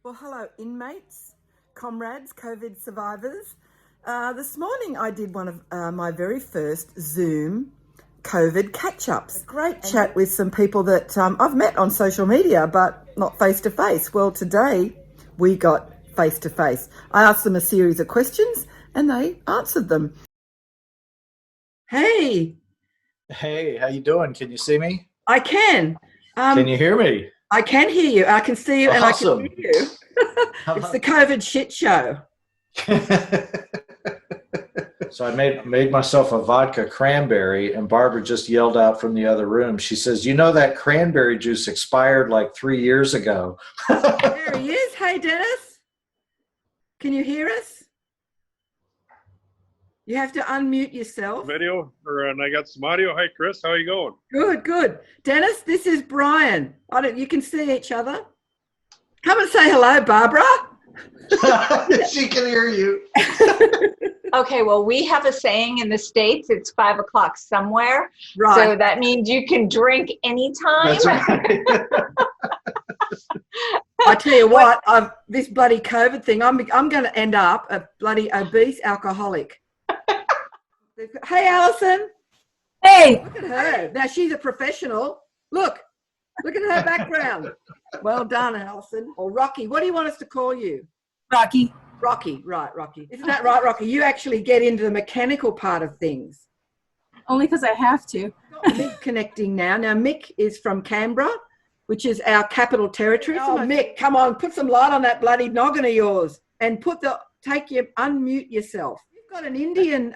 Well, hello, inmates, comrades, COVID survivors. This morning I did one of my very first Zoom COVID catch-ups. A great chat with some people that I've met on social media, but not face-to-face. Well, today we got face-to-face. I asked them a series of questions and they answered them. Hey. Hey, how you doing? Can you see me? I can. Can you hear me? I can hear you. I can see you and Awesome. I can hear you. It's the COVID shit show. So I made myself a vodka cranberry, and Barbara just yelled out from the other room. She says, "You know that cranberry juice expired like 3 years ago." There he is. Hey, Dennis. Can you hear us? You have to unmute yourself. Video, and I got some audio. Hi, Chris. How are you going? Good, good. Dennis, this is Brian. You can see each other. Come and say hello, Barbara. She can hear you. Okay, well, we have a saying in the States, it's 5 o'clock somewhere. Right. So that means you can drink anytime. That's right. I tell you what, this bloody COVID thing, I'm going to end up a bloody obese alcoholic. Hey, Alison. Hey. Look at her. Now, she's a professional. Look at her background. Well done, Alison. Or Rocky. What do you want us to call you? Rocky. Rocky, right, Rocky. Isn't that right, Rocky? You actually get into the mechanical part of things. Only because I have to. Mick connecting now. Now, Mick is from Canberra, which is our capital territory. Oh, Mick, come on, put some light on that bloody noggin of yours and unmute yourself. You've got an Indian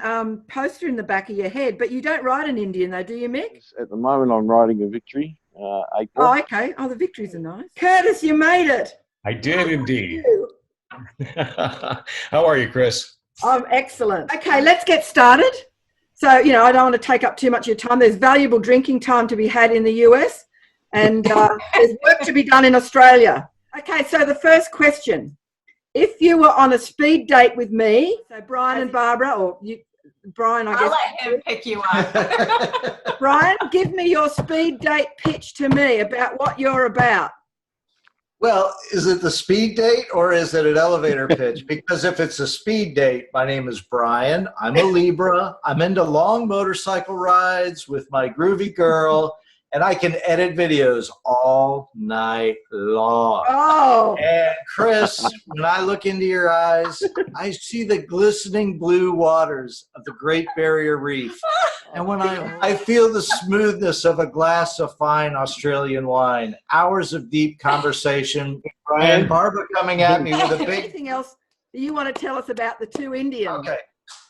poster in the back of your head, but you don't ride an Indian though, do you, Mick? At the moment, I'm riding a Victory. April. Oh, okay. Oh, the Victories are nice. Curtis, you made it. I did indeed. How are you, Chris? I'm excellent. Okay, let's get started. So, I don't want to take up too much of your time. There's valuable drinking time to be had in the US, and there's work to be done in Australia. Okay, so the first question. If you were on a speed date with me, so Brian and Barbara, or you, Brian, I guess. I'll let him pick you up. Brian, give me your speed date pitch to me about what you're about. Well, is it the speed date or is it an elevator pitch? Because if it's a speed date, my name is Brian. I'm a Libra. I'm into long motorcycle rides with my groovy girl, and I can edit videos all night long. Oh. And Chris, when I look into your eyes, I see the glistening blue waters of the Great Barrier Reef. And when I feel the smoothness of a glass of fine Australian wine, hours of deep conversation, and Barbara coming at me with a big... Anything else that you want to tell us about the two Indians? Okay.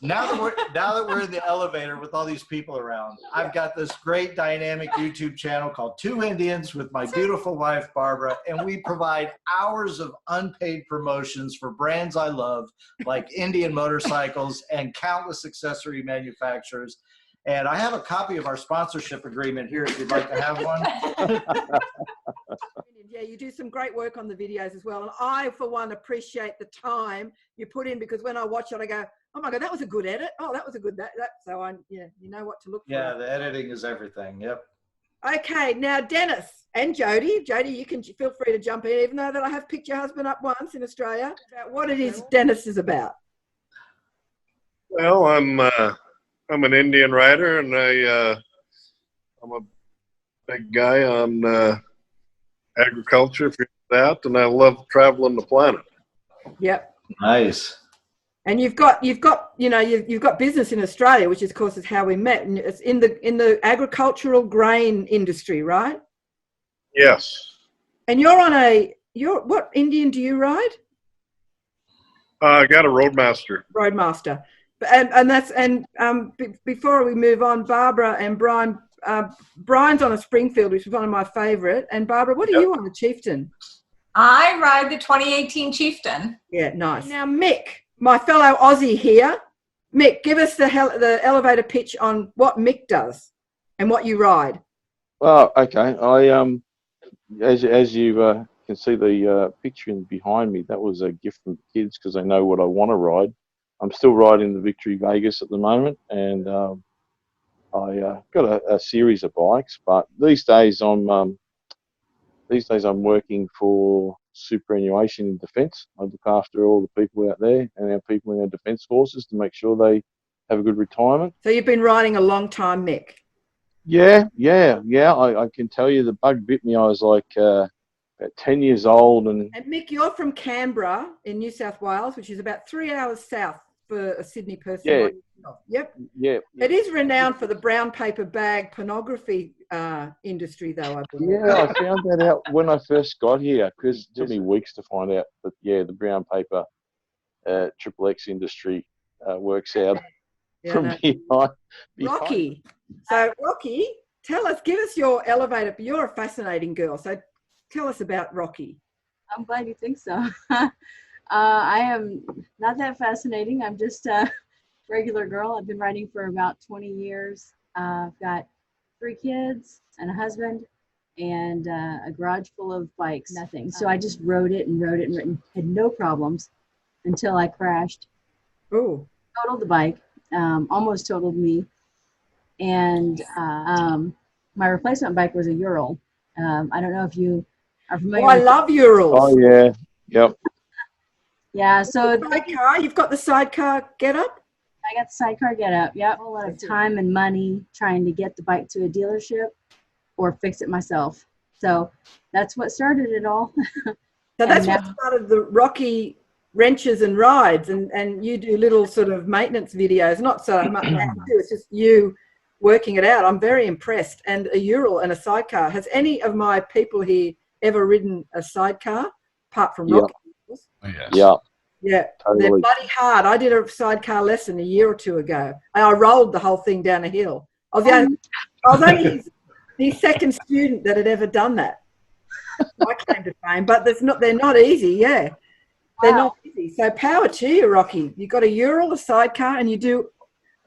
Now that we're in the elevator with all these people around, I've got this great dynamic YouTube channel called Two Indians with my beautiful wife, Barbara, and we provide hours of unpaid promotions for brands I love, like Indian motorcycles and countless accessory manufacturers. And I have a copy of our sponsorship agreement here if you'd like to have one. Yeah, you do some great work on the videos as well. And I, for one, appreciate the time you put in, because when I watch it, I go, oh my God, that was a good edit. Oh, that was a good that. So you know what to look for. Yeah, the editing is everything. Yep. Okay, now Dennis and Jody. Jody, you can feel free to jump in, even though that I have picked your husband up once in Australia, about what it is Dennis is about. Well, I'm an Indian rider, and I'm a big guy on agriculture, if you're that, and I love traveling the planet. Yep. Nice. And you've got business in Australia, which of course is how we met. And it's in the agricultural grain industry, right? Yes. And what Indian do you ride? I got a Roadmaster. Roadmaster. Before we move on, Barbara and Brian. Brian's on a Springfield, which is one of my favourite. And Barbara, what are you on, a Chieftain? I ride the 2018 Chieftain. Yeah, nice. Now, Mick, my fellow Aussie here. Mick, give us the elevator pitch on what Mick does and what you ride. Well, okay. As you can see the picture behind me, that was a gift from the kids because they know what I want to ride. I'm still riding the Victory Vegas at the moment, and I got a series of bikes. But these days I'm working for superannuation in defence. I look after all the people out there and our people in our defence forces to make sure they have a good retirement. So you've been riding a long time, Mick. Yeah. I can tell you the bug bit me. I was like about 10 years old. And Mick, you're from Canberra in New South Wales, which is about 3 hours south for a Sydney person. Yeah. Like yourself. Yep. Yeah. It is renowned for the brown paper bag pornography industry, though, I believe. Yeah, I found that out when I first got here, because it took me weeks to find out that, the brown paper triple X industry works out from behind. Rocky. So, Rocky, give us your elevator. You're a fascinating girl, so tell us about Rocky. I'm glad you think so. I am not that fascinating. I'm just a regular girl. I've been riding for about 20 years. I've got 3 kids and a husband and a garage full of bikes. Nothing. So I just rode it and had no problems until I crashed. Oh. Totaled the bike, almost totaled me. And my replacement bike was a Ural. I don't know if you are familiar with I love Urals. Oh, yeah. Yep. Yeah, so sidecar, you've got the sidecar get up? I got the sidecar get up. Yep. A whole lot of time and money trying to get the bike to a dealership or fix it myself. So that's what started it all. So that's what started the Rocky wrenches and rides, and you do little sort of maintenance videos, not so much it's just you working it out. I'm very impressed. And a Ural and a sidecar. Has any of my people here ever ridden a sidecar apart from Rocky? Yes. Yeah. Yeah, Totally. they're bloody hard. I did a sidecar lesson a year or 2 ago, and I rolled the whole thing down a hill. I was only the second student that had ever done that. I came to fame, but they're not easy. Yeah, they're not easy. So power to you, Rocky. You've got a Ural, a sidecar, and you do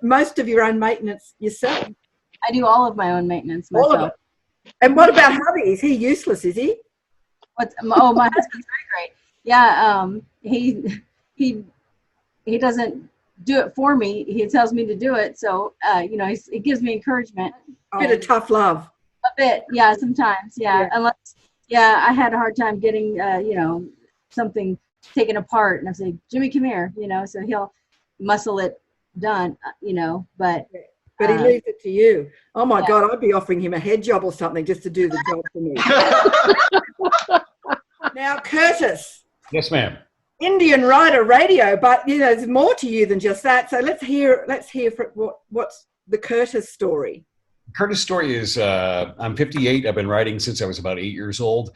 most of your own maintenance yourself. I do all of my own maintenance myself. All of it. And what about hubby? Is he useless? Is he? My husband's very great. Yeah, he doesn't do it for me. He tells me to do it. So, it gives me encouragement. A bit of tough love. A bit, yeah, sometimes, yeah. Unless, I had a hard time getting, something taken apart. And I say, Jimmy, come here, so he'll muscle it done, but he leaves it to you. Oh, my God, I'd be offering him a head job or something just to do the job for me. Now, Curtis. Yes, ma'am. Indian Rider Radio, but there's more to you than just that. So let's hear what's the Curtis story. Curtis' story is I'm 58. I've been riding since I was about 8 years old.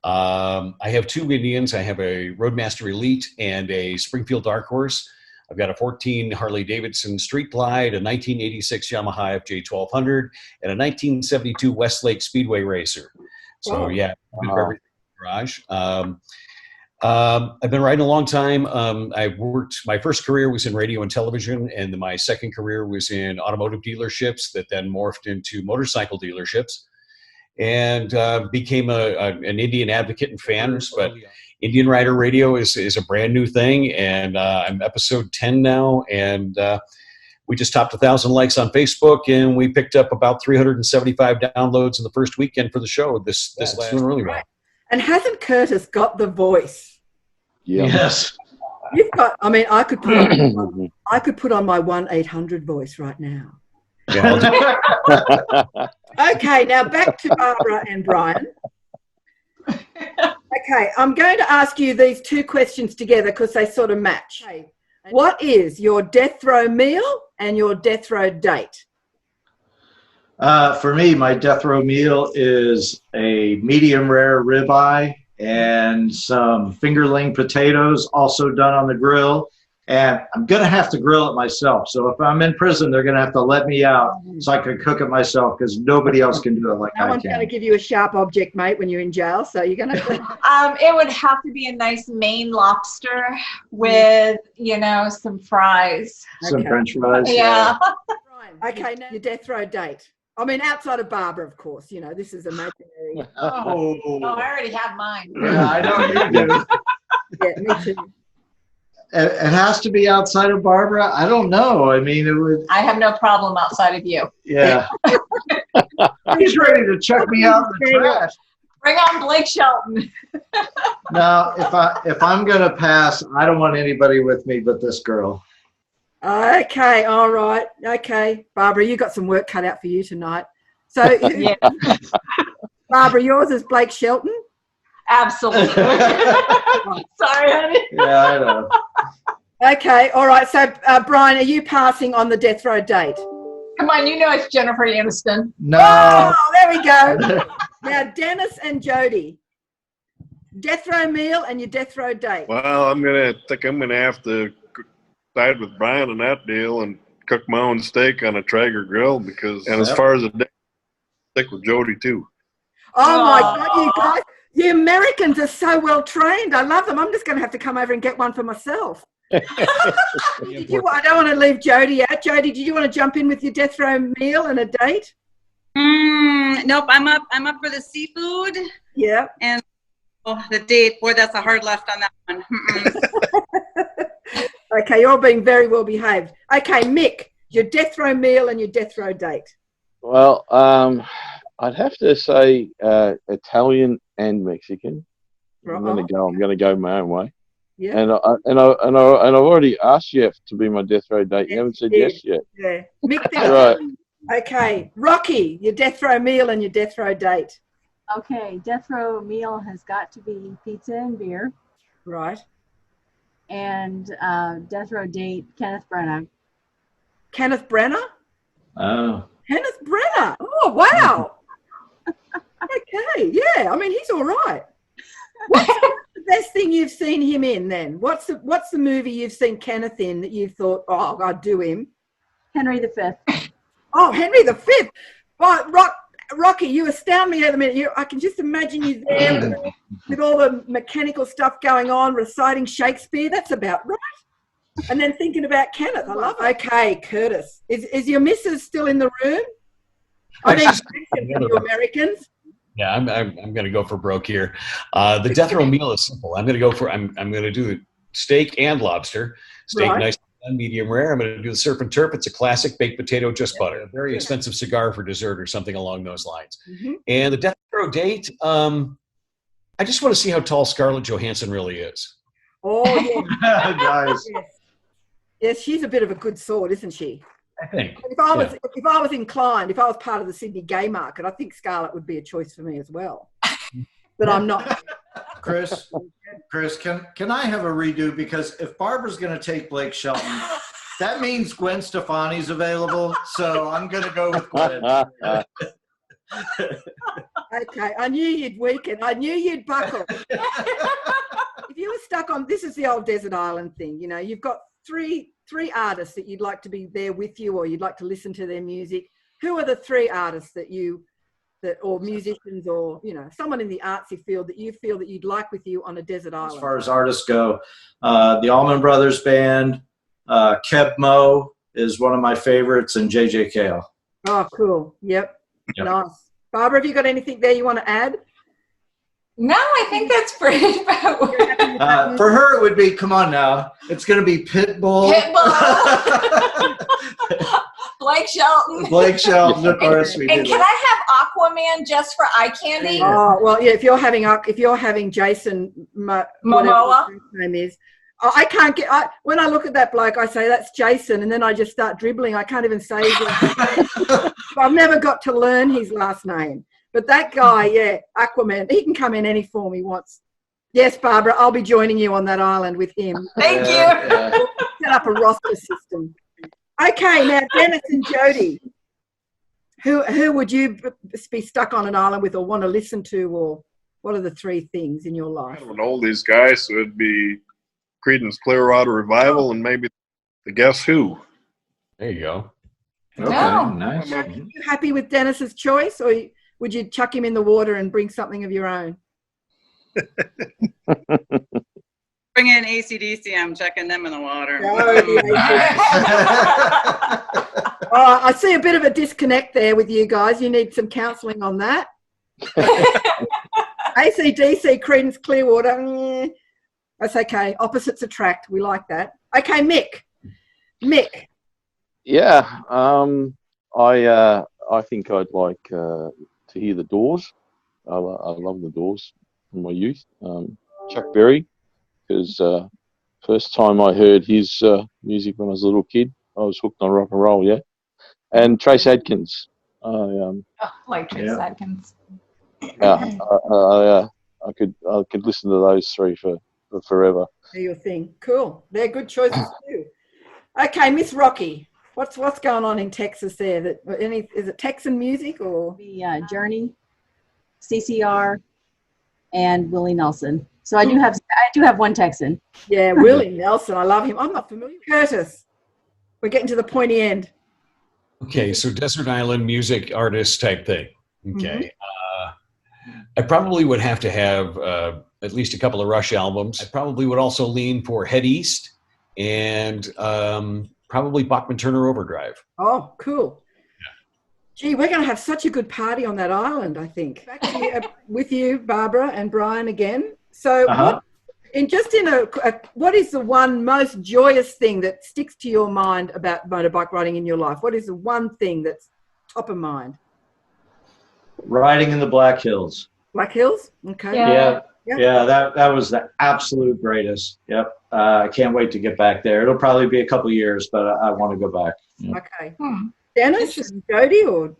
I have 2 Indians. I have a Roadmaster Elite and a Springfield Dark Horse. I've got a 14 Harley Davidson Street Glide, a 1986 Yamaha FJ1200, and a 1972 Westlake Speedway Racer. So a bit of everything in the garage. I've been riding a long time. My first career was in radio and television, and my second career was in automotive dealerships that then morphed into motorcycle dealerships, and became an Indian advocate and fan. But Indian Rider Radio is a brand new thing, and I'm episode 10 now, and we just topped 1,000 likes on Facebook, and we picked up about 375 downloads in the first weekend for the show. This is doing really well. And hasn't Curtis got the voice? Yeah. Yes. You've got. I mean, I could put on my 1-800 voice right now. Yeah, Okay, now back to Barbara and Brian. Okay, I'm going to ask you these 2 questions together because they sort of match. Okay. What is your death row meal and your death row date? For me, my death row meal is a medium rare ribeye and some fingerling potatoes, also done on the grill. And I'm going to have to grill it myself. So if I'm in prison, they're going to have to let me out so I can cook it myself because nobody else can do it like I can. No one's going to give you a sharp object, mate, when you're in jail. So you're going to. It would have to be a nice Maine lobster with, some fries. Some French fries. Yeah. Okay, now your death row date. I mean, outside of Barbara, of course. This is imaginary. Oh, I already have mine. Yeah, I know you do. Yeah, me too. It has to be outside of Barbara. I don't know. I mean, it would. I have no problem outside of you. Yeah. He's ready to check me out in the trash. Bring on Blake Shelton. Now, if I'm gonna pass, I don't want anybody with me but this girl. Okay, all right. Okay, Barbara, you got some work cut out for you tonight. So, Yeah. Barbara, yours is Blake Shelton? Absolutely. Sorry, honey. Yeah, I know. Okay, all right. So, Brian, are you passing on the death row date? Come on, you know it's Jennifer Aniston. No. Oh, there we go. Now, Dennis and Jody, death row meal and your death row date. Well, I'm gonna have to side with Brian on that deal and cook my own steak on a Traeger grill because. And as far as the day, stick with Jody too. Oh my God, you guys, you Americans are so well trained. I love them. I'm just going to have to come over and get one for myself. I don't want to leave Jody out. Jody, did you want to jump in with your death row meal and a date? Nope, I'm up for the seafood. Yeah. And the date, boy, that's a hard left on that one. Okay, you're all being very well behaved. Okay, Mick, your death row meal and your death row date. Well, I'd have to say Italian and Mexican. I'm gonna go my own way. Yeah. And I've already asked you to be my death row date. You haven't said yes yet. Yeah. Mick, Right. Okay, Rocky, your death row meal and your death row date. Okay, death row meal has got to be pizza and beer. Right. And death row date, Kenneth Branagh. Kenneth Branagh? Oh. Kenneth Branagh. Oh, wow. Okay, yeah. I mean, he's all right. What's the best thing you've seen him in then? What's the movie you've seen Kenneth in that you thought, oh, I'd do him? Henry V. Oh, Henry V. Oh, Rocky, you astound me at the minute. I can just imagine you there with all the mechanical stuff going on, reciting Shakespeare. That's about right. And then thinking about Kenneth. I love it. Okay, Curtis. Is your missus still in the room? I need attention from you Americans. Yeah, I'm going to go for broke here. The death row meal is simple. I'm going to do the steak and lobster. Steak, Right. nice and medium rare. I'm going to do the surf and turf. It's a classic baked potato, just butter. A very expensive cigar for dessert or something along those lines. Mm-hmm. And the death row date, I just want to see how tall Scarlett Johansson really is. Oh, yeah. Guys. Yes, she's a bit of a good sword, isn't she? I think. If I was inclined, if I was part of the Sydney gay market, I think Scarlett would be a choice for me as well. But I'm not. Chris, can I have a redo? Because if Barbara's going to take Blake Shelton, that means Gwen Stefani's available. So I'm going to go with Gwen. Okay, I knew you'd weaken. I knew you'd buckle. If you were stuck on, this is the old desert island thing. You know, you've got three artists that you'd like to be there with you, or you'd like to listen to their music. Who are the three artists or musicians, or someone in the artsy field that you feel that you'd like with you on a desert island? As far as artists go, the Allman Brothers Band, Keb Mo is one of my favorites, and JJ Cale. Oh, cool. Yep. Nice. Barbara, have you got anything there you want to add? No, I think that's pretty about For her, it would be, come on now, it's going to be Pitbull. Blake Shelton. Blake Shelton, of course. And can I have Aquaman just for eye candy? Oh, well, yeah, if you're having Jason Momoa, his name is, I can't get. When I look at that bloke, I say that's Jason, and then I just start dribbling. I can't even say his last name. I've never got to learn his last name. But that guy, yeah, Aquaman, he can come in any form he wants. Yes, Barbara, I'll be joining you on that island with him. Thank you. Set up a roster system. Okay, now Dennis and Jody, who would you be stuck on an island with, or want to listen to, or what are the three things in your life? I don't know these guys, so it'd be Creedence Clearwater Revival and maybe the Guess Who. There you go. Okay, No. nice. Are you happy with Dennis's choice, or would you chuck him in the water and bring something of your own? Bring in AC/DC, I'm checking them in the water. Oh, I see a bit of a disconnect there with you guys. You need some counselling on that. AC/DC, Creedence Clearwater. That's okay. Opposites attract. We like that. Okay, Mick. Yeah, I think I'd like to hear the Doors. I love the Doors from my youth. Chuck Berry, because first time I heard his music when I was a little kid, I was hooked on rock and roll. Yeah, and Trace Adkins. Like Trace Adkins. Yeah, I could listen to those three for forever. They're your thing. Cool. They're good choices too. Okay, Miss Rocky, what's going on in Texas there? Is it Texan music or The Journey, CCR, and Willie Nelson. So I do have one Texan. Yeah, Willie Nelson. I love him. I'm not familiar. Curtis, we're getting to the pointy end. Okay, so desert island music artist type thing. Okay. I probably would have to have at least a couple of Rush albums. I probably would also lean for Head East and probably Bachman Turner Overdrive. Oh, cool. Gee, we're going to have such a good party on that island, I think. Back to you, with you, Barbara and Brian again. So what is the one most joyous thing that sticks to your mind about motorbike riding in your life? What is the one thing that's top of mind? Riding in the Black Hills. Black Hills? Okay. Yeah, that was the absolute greatest. Yep. I can't wait to get back there. It'll probably be a couple of years, but I want to go back. Yeah. Okay. Dennis, Jody, or?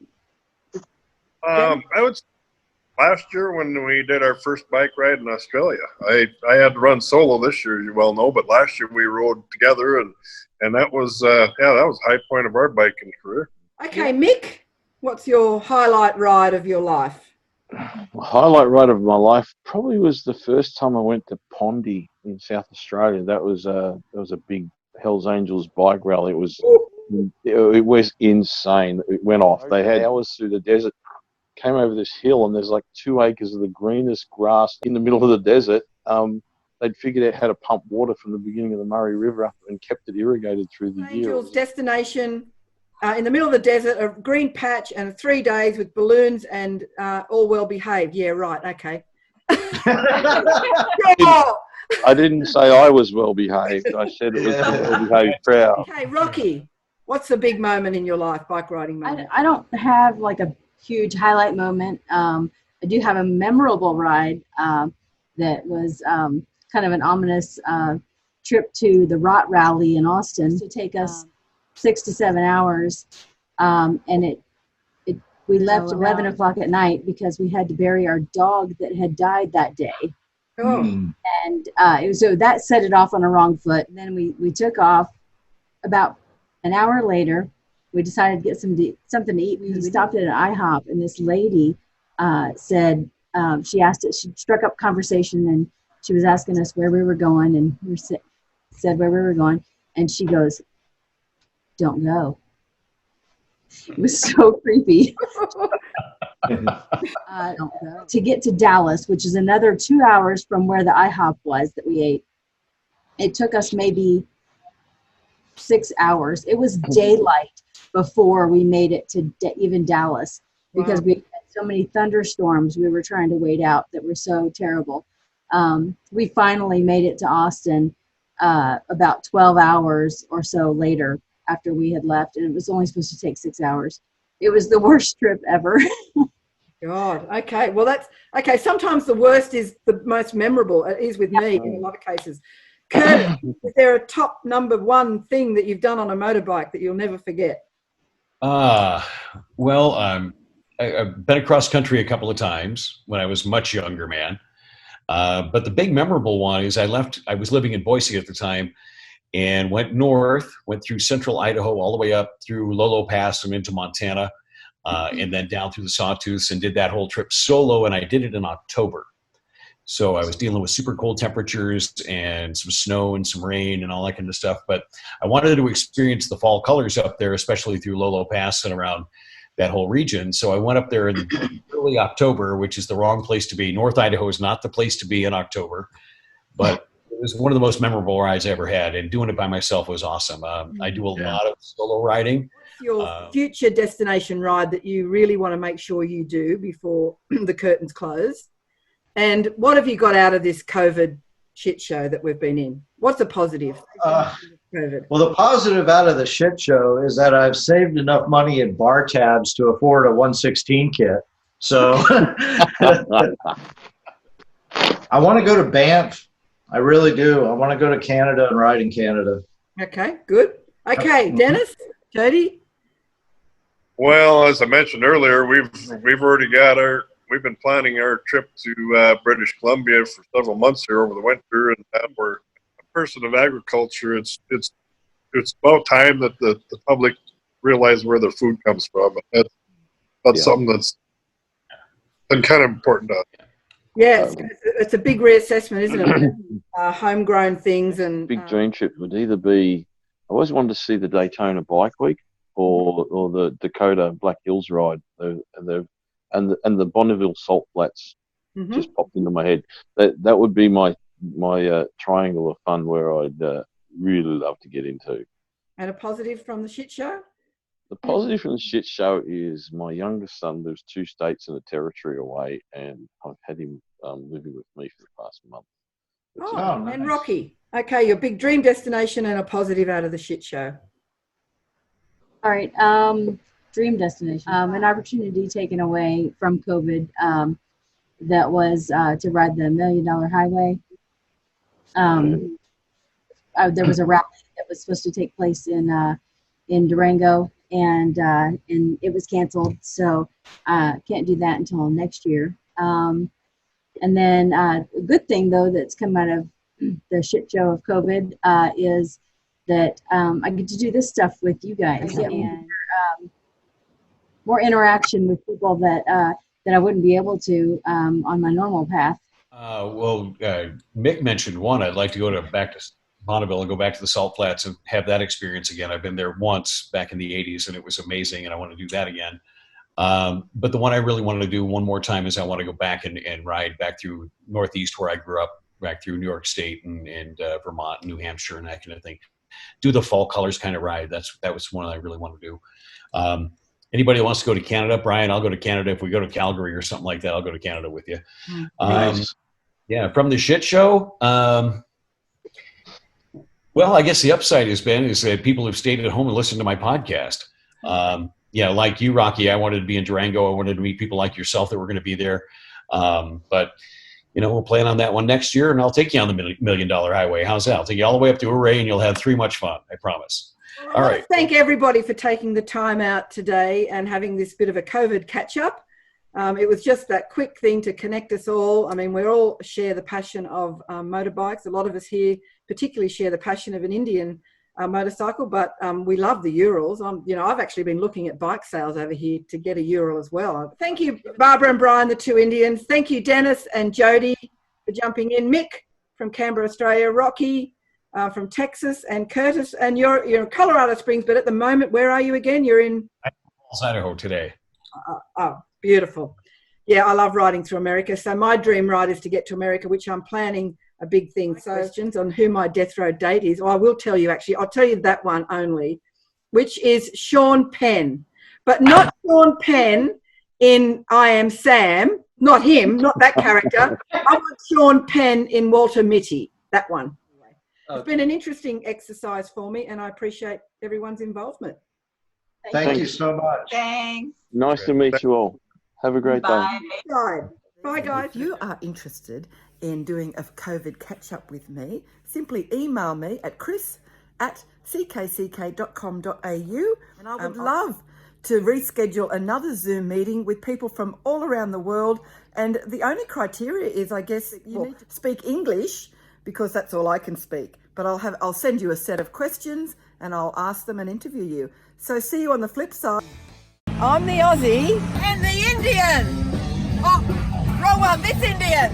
I would say last year when we did our first bike ride in Australia. I had to run solo this year, as you well know, but last year we rode together, and that was that was a high point of our biking career. Okay, Mick, what's your highlight ride of your life? The highlight ride of my life probably was the first time I went to Pondy in South Australia. That was a big Hells Angels bike rally. It was insane. It went off. They had hours through the desert, came over this hill, and there's like 2 acres of the greenest grass in the middle of the desert. They'd figured out how to pump water from the beginning of the Murray River up and kept it irrigated through the year. Angels destination. In the middle of the desert, a green patch, and 3 days with balloons and all well behaved. Yeah, right. Okay. I didn't say I was well behaved. I said it was a well behaved crowd. Okay, Rocky, what's the big moment in your life, bike riding moment? I don't have like a huge highlight moment. I do have a memorable ride that was kind of an ominous trip to the Rot Rally in Austin to take us 6 to 7 hours, and we left 11 o'clock at night because we had to bury our dog that had died that day. And so that set it off on a wrong foot. And then we took off. About an hour later, we decided to get something to eat. We stopped at an IHOP, and this lady said, she struck up conversation, and she was asking us where we were going, and we said where we were going, and she goes, "Don't go." It was so creepy. Don't go. To get to Dallas, which is another 2 hours from where the IHOP was that we ate, it took us maybe 6 hours. It was daylight before we made it to even Dallas because we had so many thunderstorms we were trying to wait out that were so terrible. We finally made it to Austin about 12 hours or so later after we had left, and it was only supposed to take 6 hours. It was the worst trip ever. God. Okay. Well, that's okay. Sometimes the worst is the most memorable. It is with me in a lot of cases. Curtis, is there a top number one thing that you've done on a motorbike that you'll never forget? Well, I've been across country a couple of times when I was a much younger man. But the big memorable one is I was living in Boise at the time, and went north, went through central Idaho all the way up through Lolo Pass and into Montana, and then down through the Sawtooths, and did that whole trip solo, and I did it in October. So I was dealing with super cold temperatures and some snow and some rain and all that kind of stuff, but I wanted to experience the fall colors up there, especially through Lolo Pass and around that whole region. So I went up there in early October, which is the wrong place to be. North Idaho is not the place to be in October, but it was one of the most memorable rides I ever had, and doing it by myself was awesome. I do a lot of solo riding. What's your future destination ride that you really want to make sure you do before the curtains close? And what have you got out of this COVID shit show that we've been in? What's the positive? COVID? Well, the positive out of the shit show is that I've saved enough money in bar tabs to afford a 116 kit. So I want to go to Banff. I really do. I want to go to Canada and ride in Canada. Okay, good. Okay, Dennis, Jody. Well, as I mentioned earlier, we've already we've been planning our trip to British Columbia for several months here over the winter, and we're a person of agriculture. It's about time that the public realize where their food comes from. And that's something that's been kind of important to us. Yes, it's a big reassessment, isn't it? Homegrown things and big dream trip would either be, I always wanted to see the Daytona Bike Week or the Dakota Black Hills Ride, and the Bonneville Salt Flats just popped into my head. That would be my triangle of fun where I'd really love to get into. And a positive from the shit show? The positive from the shit show is my youngest son lives 2 states and a territory away, and I've had him living with me for the past month. And Rocky. Okay, your big dream destination and a positive out of the shit show. All right, dream destination. An opportunity taken away from COVID that was to ride the $1 Million Highway. There was a rally that was supposed to take place in Durango, and it was canceled, so can't do that until next year. And then a good thing, though, that's come out of the shit show of COVID is that I get to do this stuff with you guys, and more interaction with people that I wouldn't be able to on my normal path. Mick mentioned one. I'd like to go back to Bonneville and go back to the Salt Flats and have that experience again. I've been there once back in the 80s, and it was amazing, and I want to do that again. But the one I really wanted to do one more time is I want to go back and ride back through Northeast where I grew up, back through New York State and Vermont and New Hampshire and that kind of thing. Do the fall colors kind of ride. That was one I really want to do. Anybody who wants to go to Canada, Brian, I'll go to Canada. If we go to Calgary or something like that, I'll go to Canada with you. Nice. Yeah, from the shit show. Well, I guess the upside is that people have stayed at home and listened to my podcast. Like you, Rocky, I wanted to be in Durango. I wanted to meet people like yourself that were going to be there. But, we'll plan on that one next year, and I'll take you on the $1 Million Highway. How's that? I'll take you all the way up to Ouray, and you'll have much fun. I promise. All right. Thank everybody for taking the time out today and having this bit of a COVID catch-up. It was just that quick thing to connect us all. I mean, we all share the passion of motorbikes. A lot of us here particularly share the passion of an Indian motorcycle, but we love the Urals. I've actually been looking at bike sales over here to get a Ural as well. Thank you, Barbara and Brian, the 2 Indians. Thank you, Dennis and Jody, for jumping in. Mick from Canberra, Australia. Rocky from Texas, and Curtis. And you're in Colorado Springs, but at the moment, where are you again? You're in Idaho today. Beautiful. Yeah, I love riding through America. So my dream ride is to get to America, which I'm planning a big thing. So questions on who my death row date is. I will tell you, actually. I'll tell you that one only, which is Sean Penn. But not Sean Penn in I Am Sam. Not him, not that character. I want Sean Penn in Walter Mitty. That one. It's been an interesting exercise for me, and I appreciate everyone's involvement. Thank you so much. Thanks. Nice to meet you all. Have a great day. Bye, guys. If you are interested in doing a COVID catch-up with me, simply email me at chris@ckck.com.au, and I would love to reschedule another Zoom meeting with people from all around the world. And the only criteria is, I guess, that you need to speak English, because that's all I can speak. But I'll send you a set of questions and I'll ask them and interview you. So see you on the flip side. I'm the Aussie and the Indian. Oh, wrong one, this Indian.